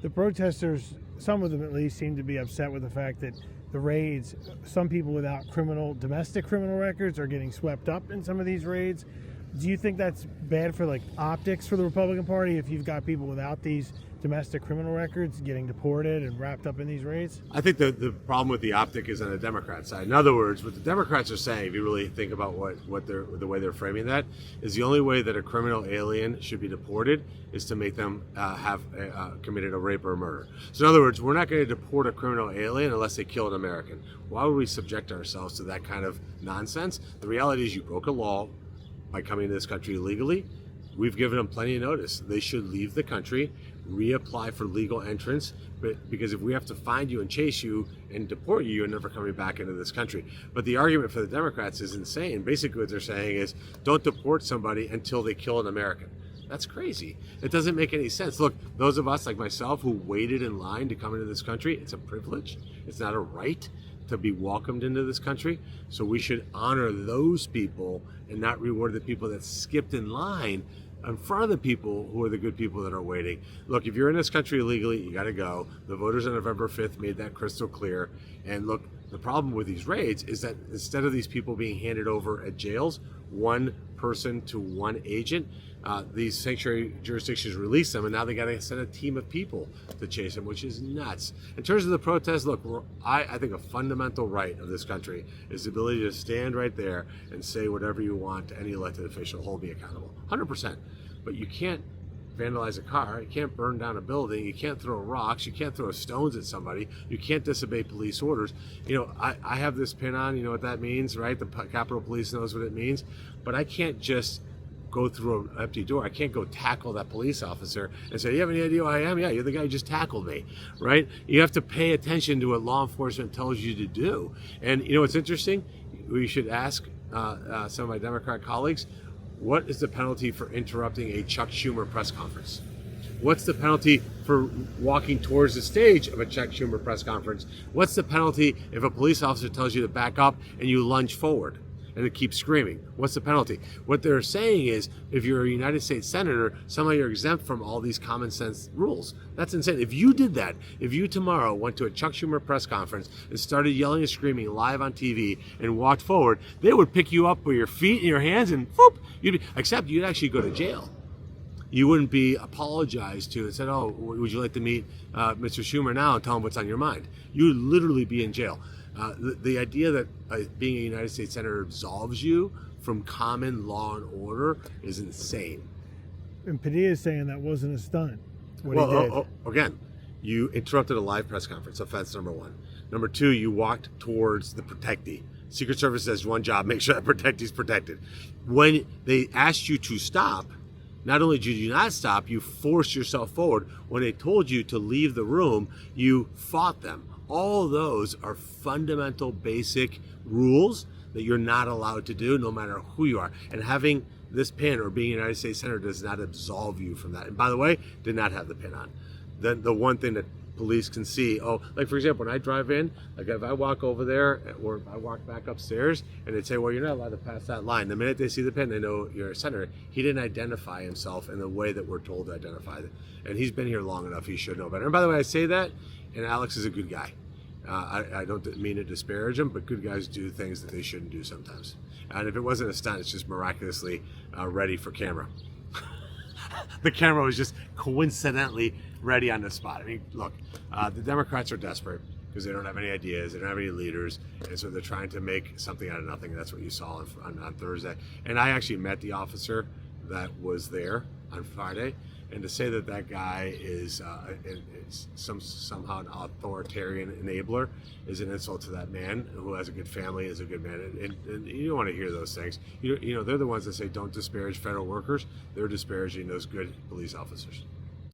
The protesters, some of them at least, seem to be upset with the fact that the raids, some people without domestic criminal records are getting swept up in some of these raids. Do you think that's bad for like optics for the Republican Party if you've got people without these domestic criminal records getting deported and wrapped up in these raids? I think the problem with the optic is on the Democrat side. In other words, what the Democrats are saying, if you really think about the way they're framing that, is the only way that a criminal alien should be deported is to make them have committed a rape or a murder. So in other words, we're not going to deport a criminal alien unless they kill an American. Why would we subject ourselves to that kind of nonsense? The reality is you broke a law by coming to this country illegally. We've given them plenty of notice. They should leave the country, reapply for legal entrance, because if we have to find you and chase you and deport you, you're never coming back into this country. But the argument for the Democrats is insane. Basically what they're saying is, don't deport somebody until they kill an American. That's crazy. It doesn't make any sense. Look, those of us like myself who waited in line to come into this country, it's a privilege. It's not a right to be welcomed into this country. So we should honor those people and not reward the people that skipped in line in front of the people who are the good people that are waiting. Look, if you're in this country illegally, you got to go. The voters on November 5th made that crystal clear. And look, the problem with these raids is that instead of these people being handed over at jails, one person to one agent, these sanctuary jurisdictions release them, and now they got to send a team of people to chase them, which is nuts. In terms of the protests, look, I think a fundamental right of this country is the ability to stand right there and say whatever you want to any elected official, hold me accountable, 100%. But you can't vandalize a car, you can't burn down a building, you can't throw rocks, you can't throw stones at somebody, you can't disobey police orders. You know, I have this pin on, you know what that means, right? The Capitol Police knows what it means, but I can't just go through an empty door. I can't go tackle that police officer and say, you have any idea who I am? Yeah, you're the guy who just tackled me, right? You have to pay attention to what law enforcement tells you to do. And you know what's interesting? We should ask some of my Democrat colleagues, what is the penalty for interrupting a Chuck Schumer press conference? What's the penalty for walking towards the stage of a Chuck Schumer press conference? What's the penalty if a police officer tells you to back up and you lunge forward and it keeps screaming? What's the penalty? What they're saying is, if you're a United States Senator, somehow you're exempt from all these common sense rules. That's insane. If you did that, if you tomorrow went to a Chuck Schumer press conference and started yelling and screaming live on TV and walked forward, they would pick you up with your feet and your hands and whoop, except you'd actually go to jail. You wouldn't be apologized to and said, oh, would you like to meet Mr. Schumer now and tell him what's on your mind? You would literally be in jail. The idea that being a United States Senator absolves you from common law and order is insane. And Padilla is saying that wasn't a stunt, what he did. Again, you interrupted a live press conference, offense number one. Number two, you walked towards the protectee. Secret Service has one job, make sure that protectee's protected. When they asked you to stop, not only did you not stop, you forced yourself forward. When they told you to leave the room, you fought them. All of those are fundamental, basic rules that you're not allowed to do, no matter who you are. And having this pin or being a United States Senator does not absolve you from that. And by the way, did not have the pin on. Then the one thing that police can see, like for example, when I drive in, like if I walk over there or if I walk back upstairs and they say, well, you're not allowed to pass that line. The minute they see the pin, they know you're a senator. He didn't identify himself in the way that we're told to identify it. And he's been here long enough, he should know better. And by the way, I say that, and Alex is a good guy. I don't mean to disparage him, but good guys do things that they shouldn't do sometimes. And if it wasn't a stunt, it's just miraculously ready for camera. The camera was just coincidentally ready on the spot. I mean, look, the Democrats are desperate because they don't have any ideas, they don't have any leaders, and so they're trying to make something out of nothing. That's what you saw on Thursday. And I actually met the officer that was there on Friday, and to say that that guy is somehow an authoritarian enabler is an insult to that man who has a good family, is a good man, and you don't want to hear those things. You know, they're the ones that say don't disparage federal workers. They're disparaging those good police officers.